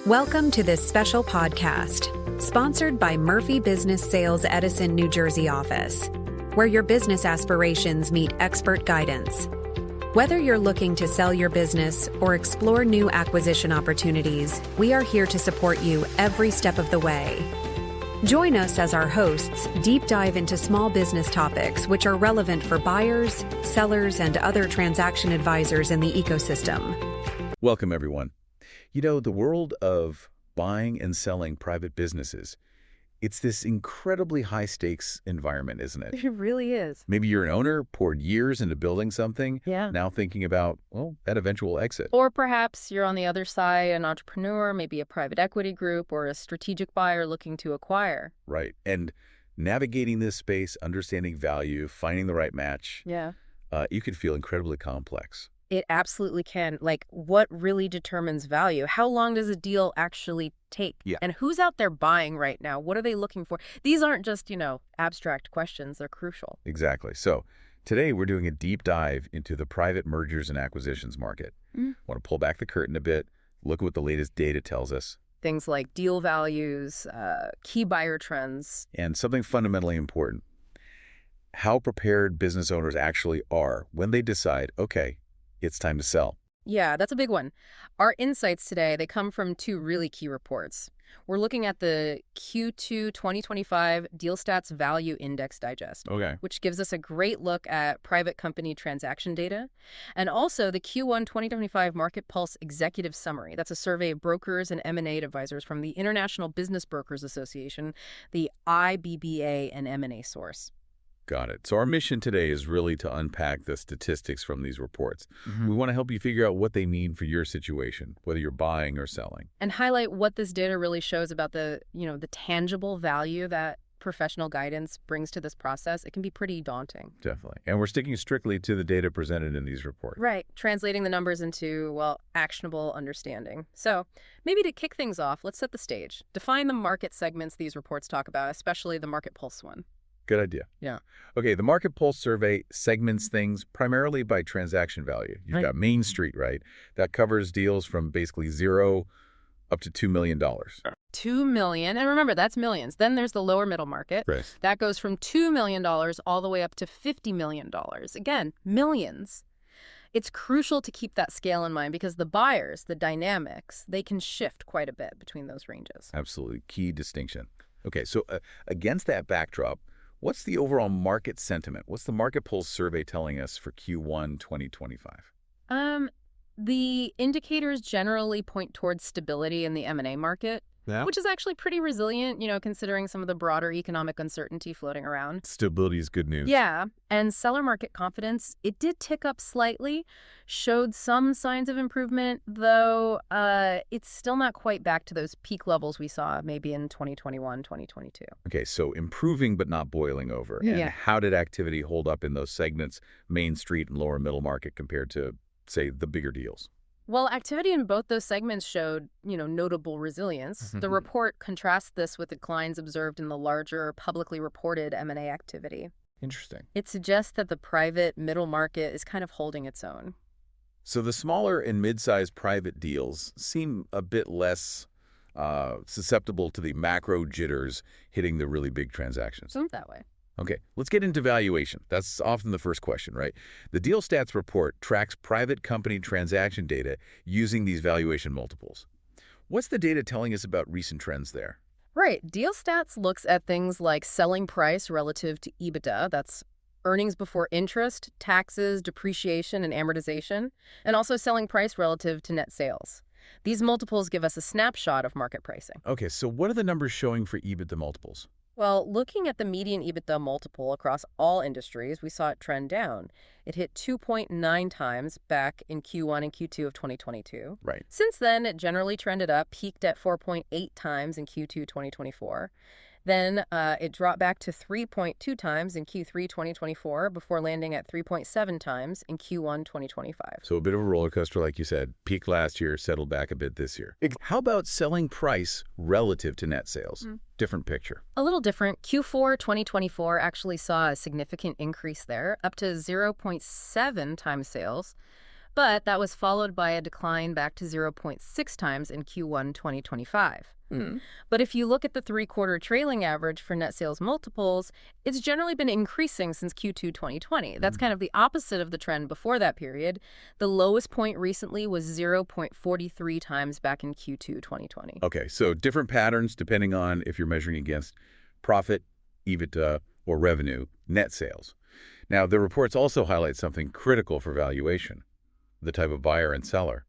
Welcome to this special podcast, sponsored by Murphy Business Sales Edison, New Jersey office, where your business aspirations meet expert guidance. Whether you're looking to sell your business or explore new acquisition opportunities, we are here to support you every step of the way. Join us as our hosts deep dive into small business topics which are relevant for buyers, sellers, and other transaction advisors in the ecosystem. Welcome, everyone. You know, the world of buying and selling private businesses, it's this incredibly high-stakes environment, isn't it? It really is. Maybe you're an owner, poured years into building something, now thinking about, well, that eventual exit. Or perhaps you're on the other side, an entrepreneur, maybe a private equity group or a strategic buyer looking to acquire. Right. And navigating this space, understanding value, finding the right match, you can feel incredibly complex. It absolutely can. Like, what really determines value? How long does a deal actually take? And who's out there buying right now? What are they looking for? These aren't just, abstract questions. They're crucial. Exactly. So today we're doing a deep dive into the private mergers and acquisitions market. Want to pull back the curtain a bit, look at what the latest data tells us. Things like deal values, key buyer trends. And something fundamentally important, how prepared business owners actually are when they decide, okay, it's time to sell. Yeah, that's a big one. Our insights today, they come from two really key reports. We're looking at the Q2 2025 DealStats Value Index Digest, which gives us a great look at private company transaction data, and also the Q1 2025 Market Pulse Executive Summary. That's a survey of brokers and M&A advisors from the International Business Brokers Association, the IBBA and M&A source. Got it. So our mission today is really to unpack the statistics from these reports. We want to help you figure out what they mean for your situation, whether you're buying or selling. And highlight what this data really shows about the tangible value that professional guidance brings to this process. It can be pretty daunting. Definitely. And we're sticking strictly to the data presented in these reports. Right. Translating the numbers into, actionable understanding. So maybe to kick things off, let's set the stage. Define the market segments these reports talk about, especially the Market Pulse one. Good idea. Yeah. Okay, the Market Pulse survey segments things primarily by transaction value. You've got Main Street, right? That covers deals from basically zero up to $2 million. $2 million. And remember, that's millions. Then there's the lower middle market. Right. That goes from $2 million all the way up to $50 million. Again, millions. It's crucial to keep that scale in mind because the buyers, the dynamics, they can shift quite a bit between those ranges. Absolutely. Key distinction. Okay, so against that backdrop, what's the overall market sentiment? What's the Market Pulse survey telling us for Q1 2025? The indicators generally point towards stability in the M&A market, which is actually pretty resilient, considering some of the broader economic uncertainty floating around. Stability is good news. Yeah, and seller market confidence, it did tick up slightly, showed some signs of improvement, though it's still not quite back to those peak levels we saw maybe in 2021, 2022. Okay, so improving but not boiling over. And how did activity hold up in those segments, Main Street and lower middle market, compared to, say, the bigger deals? Well, activity in both those segments showed, notable resilience. The report contrasts this with declines observed in the larger, publicly reported M&A activity. Interesting. It suggests that the private middle market is kind of holding its own. So the smaller and mid-sized private deals seem a bit less susceptible to the macro jitters hitting the really big transactions. Seems that way. Okay, let's get into valuation. That's often the first question, right? The DealStats report tracks private company transaction data using these valuation multiples. What's the data telling us about recent trends there? Right. DealStats looks at things like selling price relative to EBITDA, that's earnings before interest, taxes, depreciation, and amortization, and also selling price relative to net sales. These multiples give us a snapshot of market pricing. Okay, so what are the numbers showing for EBITDA multiples? Well, looking at the median EBITDA multiple across all industries, we saw it trend down. It hit 2.9 times back in Q1 and Q2 of 2022. Right. Since then, it generally trended up, peaked at 4.8 times in Q2 2024. Then it dropped back to 3.2 times in Q3 2024 before landing at 3.7 times in Q1 2025. So a bit of a roller coaster, like you said. Peaked last year, settled back a bit this year. How about selling price relative to net sales? Different picture. A little different. Q4 2024 actually saw a significant increase there, up to 0.7 times sales. But that was followed by a decline back to 0.6 times in Q1 2025. But if you look at the three-quarter trailing average for net sales multiples, it's generally been increasing since Q2 2020. That's kind of the opposite of the trend before that period. The lowest point recently was 0.43 times back in Q2 2020. Okay, so different patterns depending on if you're measuring against profit, EBITDA, or revenue, net sales. Now, the reports also highlight something critical for valuation, the type of buyer and seller.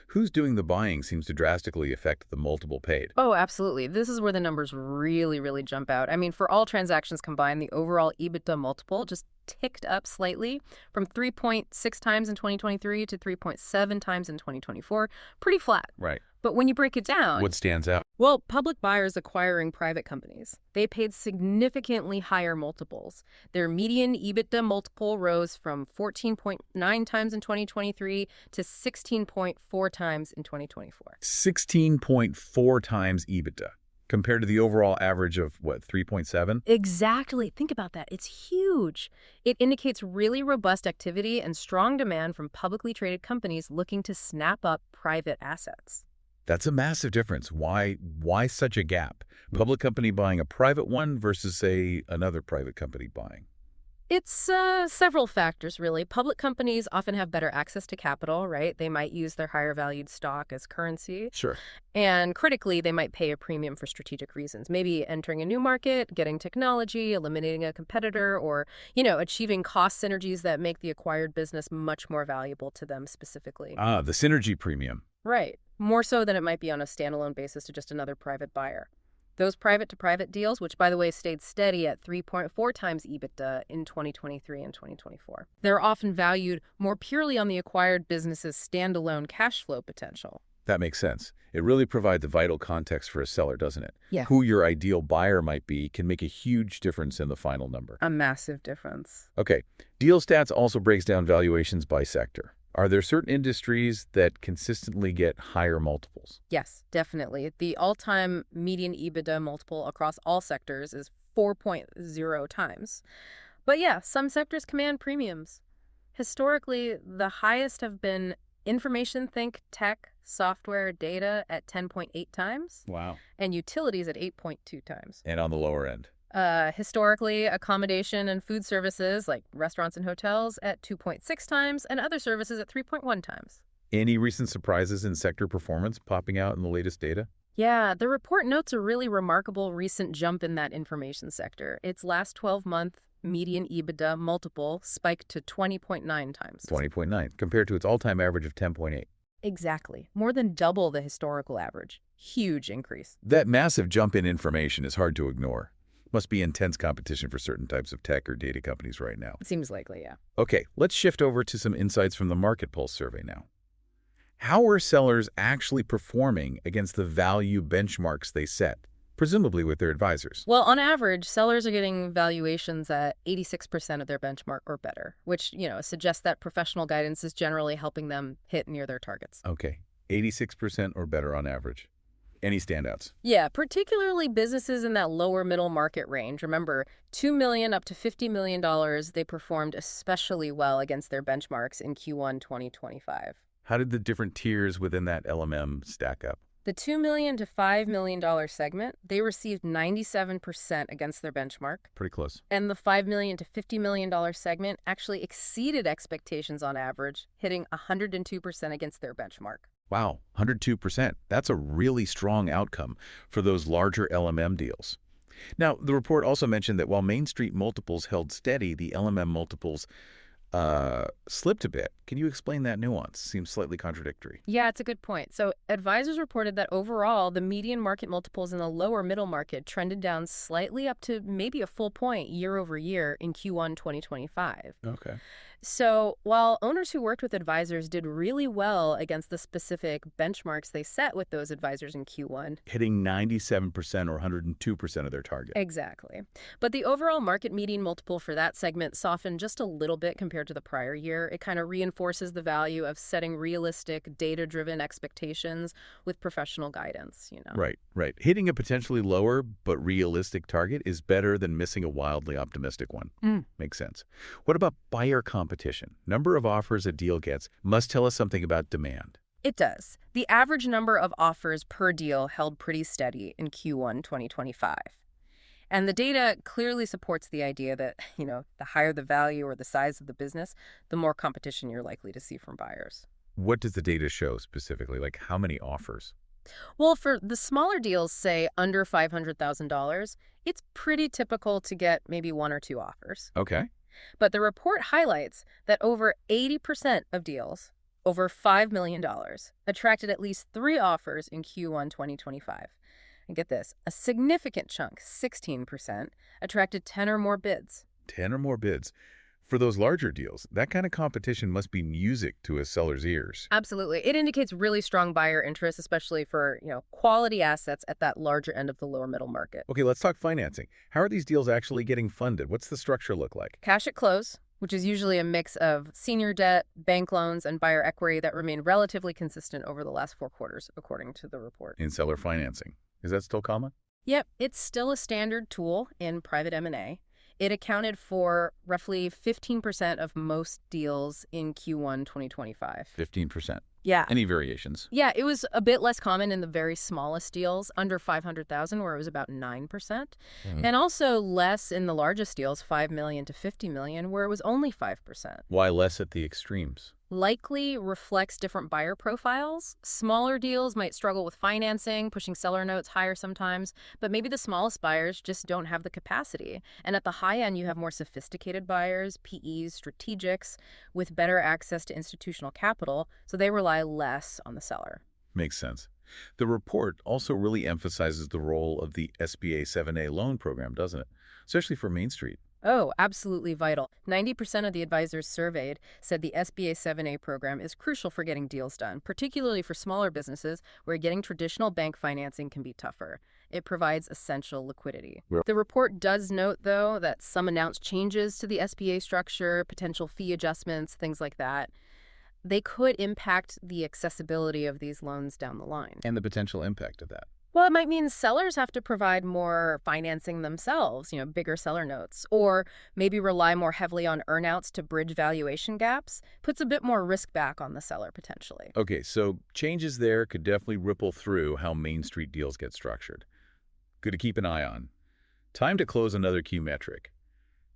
Who's doing the buying seems to drastically affect the multiple paid. Oh, absolutely. This is where the numbers really, really jump out. I mean, for all transactions combined, the overall EBITDA multiple just ticked up slightly from 3.6 times in 2023 to 3.7 times in 2024. Pretty flat. Right. But when you break it down... What stands out? Well, public buyers acquiring private companies. They paid significantly higher multiples. Their median EBITDA multiple rose from 14.9 times in 2023 to 16.4 times in 2024. 16.4 times EBITDA, compared to the overall average of, what, 3.7? Exactly. Think about that. It's huge. It indicates really robust activity and strong demand from publicly traded companies looking to snap up private assets. That's a massive difference. Why such a gap? Public company buying a private one versus, say, another private company buying. It's several factors, really. Public companies often have better access to capital, right? They might use their higher valued stock as currency. Sure. And critically, they might pay a premium for strategic reasons, maybe entering a new market, getting technology, eliminating a competitor, or, achieving cost synergies that make the acquired business much more valuable to them specifically. Ah, the synergy premium. Right. More so than it might be on a standalone basis to just another private buyer. Those private-to-private deals, which, by the way, stayed steady at 3.4 times EBITDA in 2023 and 2024. They're often valued more purely on the acquired business's standalone cash flow potential. That makes sense. It really provides a vital context for a seller, doesn't it? Yeah. Who your ideal buyer might be can make a huge difference in the final number. A massive difference. Okay. DealStats also breaks down valuations by sector. Are there certain industries that consistently get higher multiples? Yes, definitely. The all-time median EBITDA multiple across all sectors is 4.0 times. But yeah, some sectors command premiums. Historically, the highest have been information, think tech, software, data at 10.8 times. Wow. And utilities at 8.2 times. And on the lower end? Historically, accommodation and food services like restaurants and hotels at 2.6 times and other services at 3.1 times. Any recent surprises in sector performance popping out in the latest data? Yeah, the report notes a really remarkable recent jump in that information sector. Its last 12-month median EBITDA multiple spiked to 20.9 times. 20.9, compared to its all-time average of 10.8. Exactly. More than double the historical average. Huge increase. That massive jump in information is hard to ignore. Must be intense competition for certain types of tech or data companies right now. Seems likely, yeah. Okay, let's shift over to some insights from the Market Pulse survey now. How are sellers actually performing against the value benchmarks they set, presumably with their advisors? Well, on average, sellers are getting valuations at 86% of their benchmark or better, which, suggests that professional guidance is generally helping them hit near their targets. Okay, 86% or better on average. Any standouts? Yeah, particularly businesses in that lower middle market range. Remember, $2 million up to $50 million, they performed especially well against their benchmarks in Q1 2025. How did the different tiers within that LMM stack up? The $2 million to $5 million segment, they received 97% against their benchmark. Pretty close. And the $5 million to $50 million segment actually exceeded expectations on average, hitting 102% against their benchmark. Wow, 102%. That's a really strong outcome for those larger LMM deals. Now, the report also mentioned that while Main Street multiples held steady, the LMM multiples slipped a bit. Can you explain that nuance? Seems slightly contradictory. Yeah, it's a good point. So advisors reported that overall, the median market multiples in the lower middle market trended down slightly up to maybe a full point year over year in Q1 2025. Okay. So while owners who worked with advisors did really well against the specific benchmarks they set with those advisors in Q1. Hitting 97% or 102% of their target. Exactly. But the overall market median multiple for that segment softened just a little bit compared to the prior year. It kind of reinforces the value of setting realistic, data-driven expectations with professional guidance, Right. Hitting a potentially lower but realistic target is better than missing a wildly optimistic one. Makes sense. What about buyer competition? competition. Number of offers a deal gets must tell us something about demand. It does. The average number of offers per deal held pretty steady in Q1 2025. And the data clearly supports the idea that, the higher the value or the size of the business, the more competition you're likely to see from buyers. What does the data show specifically? Like how many offers? Well, for the smaller deals, say under $500,000, it's pretty typical to get maybe one or two offers. Okay. But the report highlights that over 80% of deals over $5 million attracted at least 3 offers in Q1 2025. And get this, a significant chunk, 16%, attracted 10 or more bids. 10 or more bids. For those larger deals, that kind of competition must be music to a seller's ears. Absolutely. It indicates really strong buyer interest, especially for, quality assets at that larger end of the lower middle market. Okay, let's talk financing. How are these deals actually getting funded? What's the structure look like? Cash at close, which is usually a mix of senior debt, bank loans, and buyer equity that remain relatively consistent over the last 4 quarters, according to the report. In seller financing. Is that still common? Yep, it's still a standard tool in private M&A. It accounted for roughly 15% of most deals in Q1 2025. 15%. Yeah. Any variations? Yeah, it was a bit less common in the very smallest deals, under 500,000, where it was about 9%. And also less in the largest deals, 5 million to 50 million, where it was only 5%. Why less at the extremes? Likely reflects different buyer profiles. Smaller deals might struggle with financing, pushing seller notes higher sometimes, but maybe the smallest buyers just don't have the capacity. And at the high end, you have more sophisticated buyers, PEs, strategics, with better access to institutional capital, so they rely less on the seller. Makes sense. The report also really emphasizes the role of the SBA 7A loan program, doesn't it? Especially for Main Street. Oh, absolutely vital. 90% of the advisors surveyed said the SBA 7A program is crucial for getting deals done, particularly for smaller businesses where getting traditional bank financing can be tougher. It provides essential liquidity. Well, the report does note, though, that some announced changes to the SBA structure, potential fee adjustments, things like that, they could impact the accessibility of these loans down the line. And the potential impact of that. Well, it might mean sellers have to provide more financing themselves, bigger seller notes, or maybe rely more heavily on earnouts to bridge valuation gaps, puts a bit more risk back on the seller potentially. Okay, so changes there could definitely ripple through how Main Street deals get structured. Good to keep an eye on. Time to close another key metric.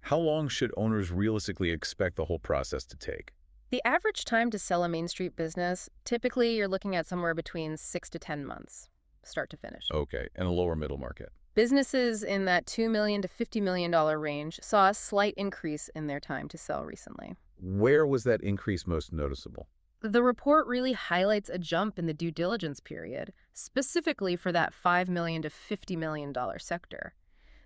How long should owners realistically expect the whole process to take? The average time to sell a Main Street business, typically you're looking at somewhere between 6 to 10 months. Start to finish. Okay, and a lower middle market. Businesses in that $2 million to $50 million range saw a slight increase in their time to sell recently. Where was that increase most noticeable? The report really highlights a jump in the due diligence period, specifically for that $5 million to $50 million sector.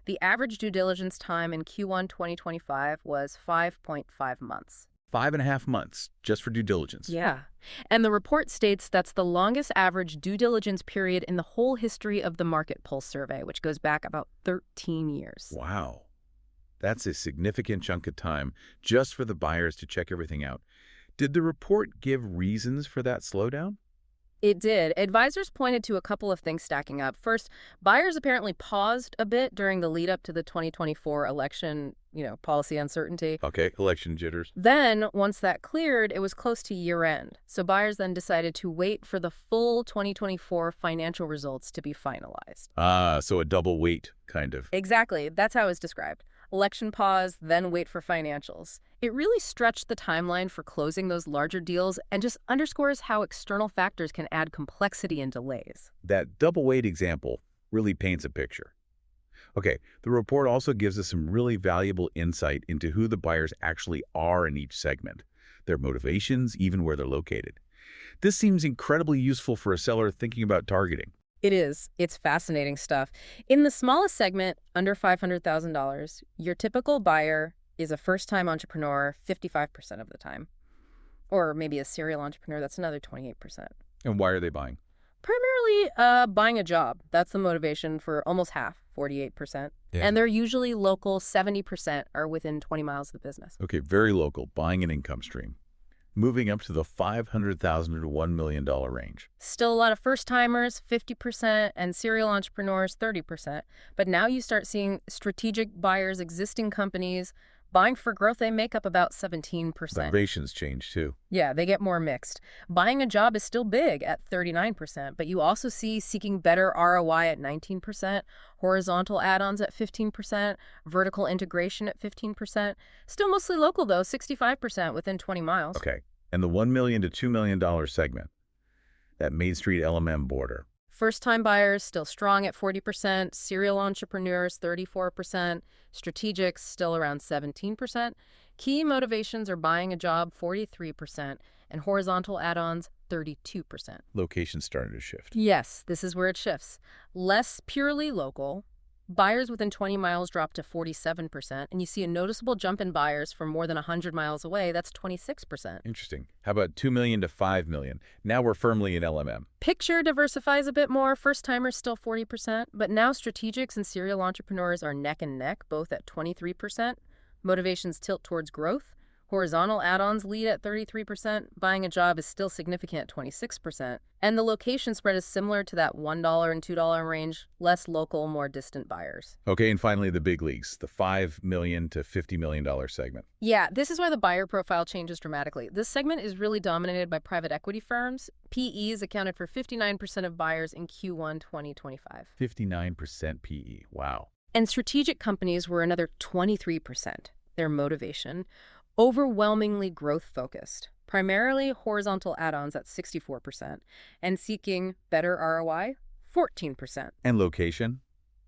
The average due diligence time in Q1 2025 was 5.5 months. 5.5 months just for due diligence. Yeah. And the report states that's the longest average due diligence period in the whole history of the Market Pulse survey, which goes back about 13 years. Wow. That's a significant chunk of time just for the buyers to check everything out. Did the report give reasons for that slowdown? It did. Advisors pointed to a couple of things stacking up. First, buyers apparently paused a bit during the lead up to the 2024 election, policy uncertainty. Okay, election jitters. Then, once that cleared, it was close to year end. So buyers then decided to wait for the full 2024 financial results to be finalized. Ah, so a double wait, kind of. Exactly. That's how it was described. Election pause, then wait for financials. It really stretched the timeline for closing those larger deals and just underscores how external factors can add complexity and delays. That double wait example really paints a picture. Okay, the report also gives us some really valuable insight into who the buyers actually are in each segment, their motivations, even where they're located. This seems incredibly useful for a seller thinking about targeting. It is. It's fascinating stuff. In the smallest segment, under $500,000, your typical buyer is a first-time entrepreneur 55% of the time. Or maybe a serial entrepreneur, that's another 28%. And why are they buying? Primarily buying a job. That's the motivation for almost half, 48%. Yeah. And they're usually local, 70% are within 20 miles of the business. Okay, very local, buying an income stream. Moving up to the $500,000 to $1 million range. Still a lot of first-timers, 50%, and serial entrepreneurs, 30%. But now you start seeing strategic buyers, existing companies, Buying for growth, they make up about 17%. Valuations change, too. Yeah, they get more mixed. Buying a job is still big at 39%, but you also see seeking better ROI at 19%, horizontal add-ons at 15%, vertical integration at 15%. Still mostly local, though, 65% within 20 miles. Okay. And the $1 million to $2 million segment, that Main Street LMM border. First-time buyers still strong at 40%, serial entrepreneurs 34%, strategics still around 17%. Key motivations are buying a job 43%, and horizontal add-ons 32%. Location's starting to shift. Yes, this is where it shifts. Less purely local. Buyers within 20 miles drop to 47%, and you see a noticeable jump in buyers from more than 100 miles away. That's 26%. Interesting. How about $2 million to $5 million? Now we're firmly in LMM. Picture diversifies a bit more. First-timers still 40%, but now strategics and serial entrepreneurs are neck and neck, both at 23%. Motivations tilt towards growth. Horizontal add-ons lead at 33%. Buying a job is still significant at 26%. And the location spread is similar to that $1 and $2 range, less local, more distant buyers. Okay, and finally the big leagues, the $5 million to $50 million segment. Yeah, this is where the buyer profile changes dramatically. This segment is really dominated by private equity firms. PEs accounted for 59% of buyers in Q1 2025. 59% PE, wow. And strategic companies were another 23%. Their motivation, overwhelmingly growth-focused, primarily horizontal add-ons at 64%, and seeking better ROI, 14%. And location?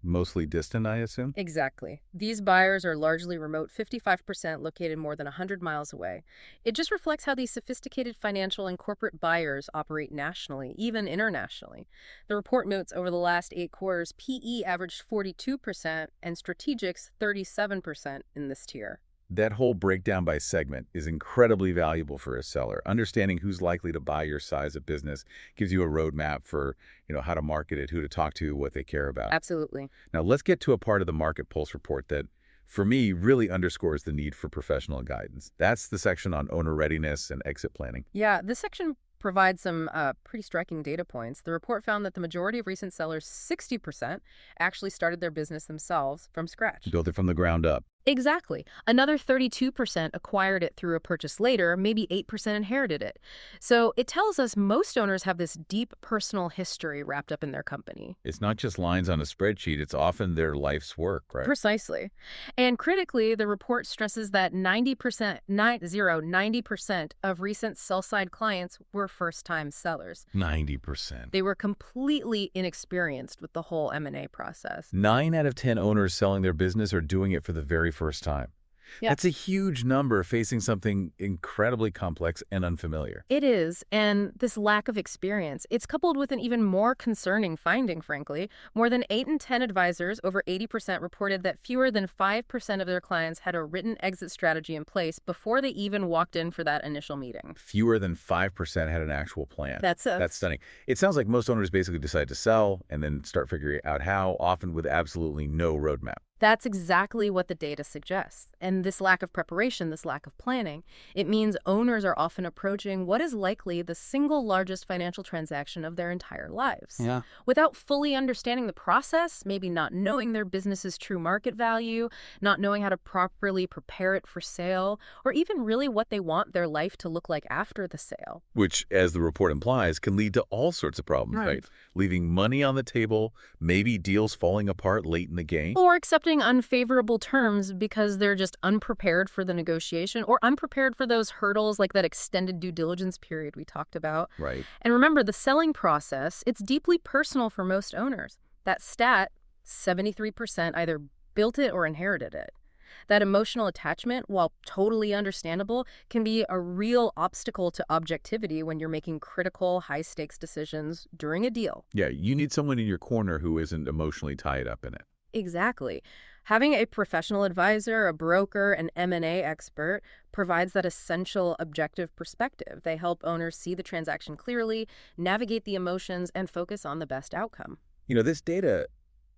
Mostly distant, I assume? Exactly. These buyers are largely remote, 55% located more than 100 miles away. It just reflects how these sophisticated financial and corporate buyers operate nationally, even internationally. The report notes over the last 8 quarters, PE averaged 42% and strategics 37% in this tier. That whole breakdown by segment is incredibly valuable for a seller. Understanding who's likely to buy your size of business gives you a roadmap for, how to market it, who to talk to, what they care about. Absolutely. Now, let's get to a part of the Market Pulse report that, for me, really underscores the need for professional guidance. That's the section on owner readiness and exit planning. Yeah, this section provides some pretty striking data points. The report found that the majority of recent sellers, 60%, actually started their business themselves from scratch. Built it from the ground up. Exactly. Another 32% acquired it through a purchase later, maybe 8% inherited it. So it tells us most owners have this deep personal history wrapped up in their company. It's not just lines on a spreadsheet, it's often their life's work, right? Precisely. And critically, the report stresses that 90% of recent sell-side clients were first-time sellers. 90%. They were completely inexperienced with the whole M&A process. 9 out of 10 owners selling their business are doing it for the very first time. Yeah. That's a huge number facing something incredibly complex and unfamiliar. It is, and this lack of experience, it's coupled with an even more concerning finding, frankly. More than 8 in 10 advisors, over 80%, reported that fewer than 5% of their clients had a written exit strategy in place before they even walked in for that initial meeting. Fewer than 5% had an actual plan. That's stunning. It sounds like most owners basically decide to sell and then start figuring out how, often with absolutely no roadmap. That's exactly what the data suggests. And this lack of preparation, this lack of planning, it means owners are often approaching what is likely the single largest financial transaction of their entire lives. Yeah. Without fully understanding the process, maybe not knowing their business's true market value, not knowing how to properly prepare it for sale, or even really what they want their life to look like after the sale. Which, as the report implies, can lead to all sorts of problems, right? Leaving money on the table, maybe deals falling apart late in the game. Or accepting unfavorable terms because they're just unprepared for the negotiation or unprepared for those hurdles like that extended due diligence period we talked about. Right. And remember, the selling process, it's deeply personal for most owners. That stat, 73% either built it or inherited it. That emotional attachment, while totally understandable, can be a real obstacle to objectivity when you're making critical, high-stakes decisions during a deal. Yeah, you need someone in your corner who isn't emotionally tied up in it. Exactly. Having a professional advisor, a broker, an M&A expert provides that essential objective perspective. They help owners see the transaction clearly, navigate the emotions, and focus on the best outcome. This data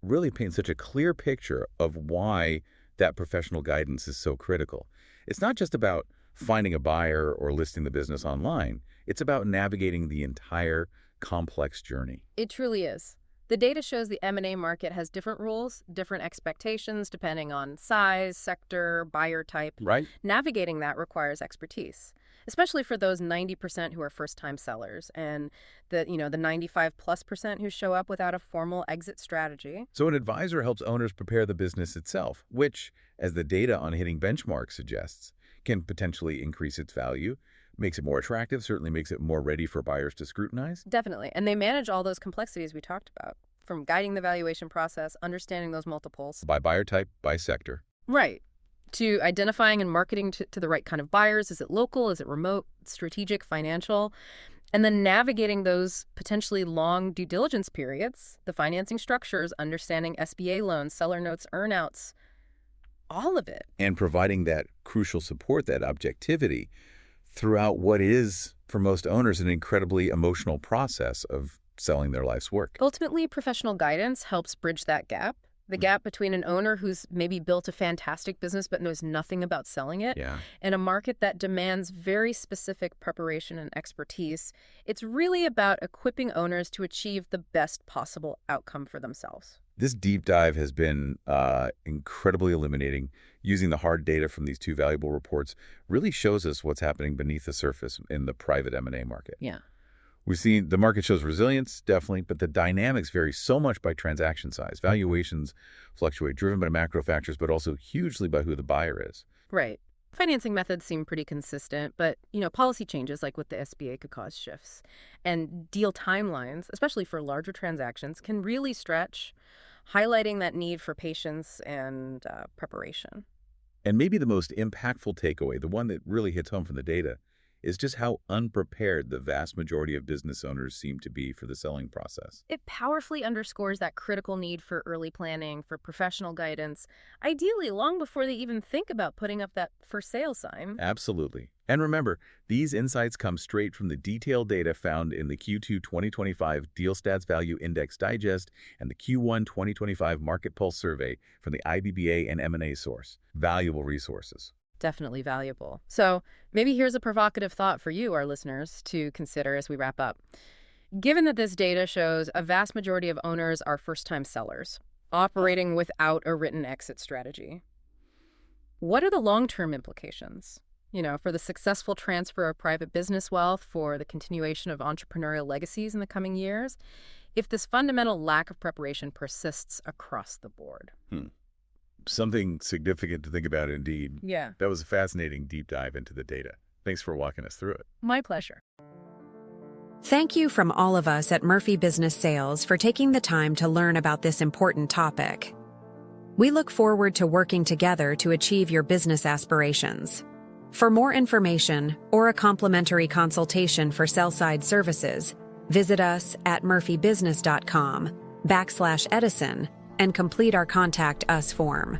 really paints such a clear picture of why that professional guidance is so critical. It's not just about finding a buyer or listing the business online. It's about navigating the entire complex journey. It truly is. The data shows the M&A market has different rules, different expectations depending on size, sector, buyer type. Right. Navigating that requires expertise, especially for those 90% who are first-time sellers and the 95+% who show up without a formal exit strategy. So an advisor helps owners prepare the business itself, which, as the data on hitting benchmarks suggests, can potentially increase its value, makes it more attractive, certainly makes it more ready for buyers to scrutinize. Definitely. And they manage all those complexities we talked about, from guiding the valuation process, understanding those multiples. By buyer type, by sector. Right. To identifying and marketing to the right kind of buyers. Is it local? Is it remote? Strategic? Financial? And then navigating those potentially long due diligence periods, the financing structures, understanding SBA loans, seller notes, earnouts, all of it. And providing that crucial support, that objectivity, throughout what is, for most owners, an incredibly emotional process of selling their life's work. Ultimately, professional guidance helps bridge that gap. The gap between an owner who's maybe built a fantastic business but knows nothing about selling it, and a market that demands very specific preparation and expertise. It's really about equipping owners to achieve the best possible outcome for themselves. This deep dive has been incredibly illuminating. Using the hard data from these two valuable reports really shows us what's happening beneath the surface in the private M&A market. Yeah. We've seen the market shows resilience, definitely, but the dynamics vary so much by transaction size. Valuations fluctuate, driven by macro factors, but also hugely by who the buyer is. Right. Financing methods seem pretty consistent, but, policy changes like with the SBA could cause shifts. And deal timelines, especially for larger transactions, can really stretch, highlighting that need for patience and preparation. And maybe the most impactful takeaway, the one that really hits home from the data, is just how unprepared the vast majority of business owners seem to be for the selling process. It powerfully underscores that critical need for early planning, for professional guidance, ideally long before they even think about putting up that for sale sign. Absolutely. And remember, these insights come straight from the detailed data found in the Q2 2025 DealStats Value Index Digest and the Q1 2025 Market Pulse Survey from the IBBA and M&A source. Valuable resources. Definitely valuable. So maybe here's a provocative thought for you, our listeners, to consider as we wrap up. Given that this data shows a vast majority of owners are first-time sellers, operating without a written exit strategy, what are the long-term implications? For the successful transfer of private business wealth, for the continuation of entrepreneurial legacies in the coming years, if this fundamental lack of preparation persists across the board? Something significant to think about indeed. Yeah. That was a fascinating deep dive into the data. Thanks for walking us through it. My pleasure. Thank you from all of us at Murphy Business Sales for taking the time to learn about this important topic. We look forward to working together to achieve your business aspirations. For more information or a complimentary consultation for sell-side services, visit us at murphybusiness.com/Edison and complete our Contact Us form.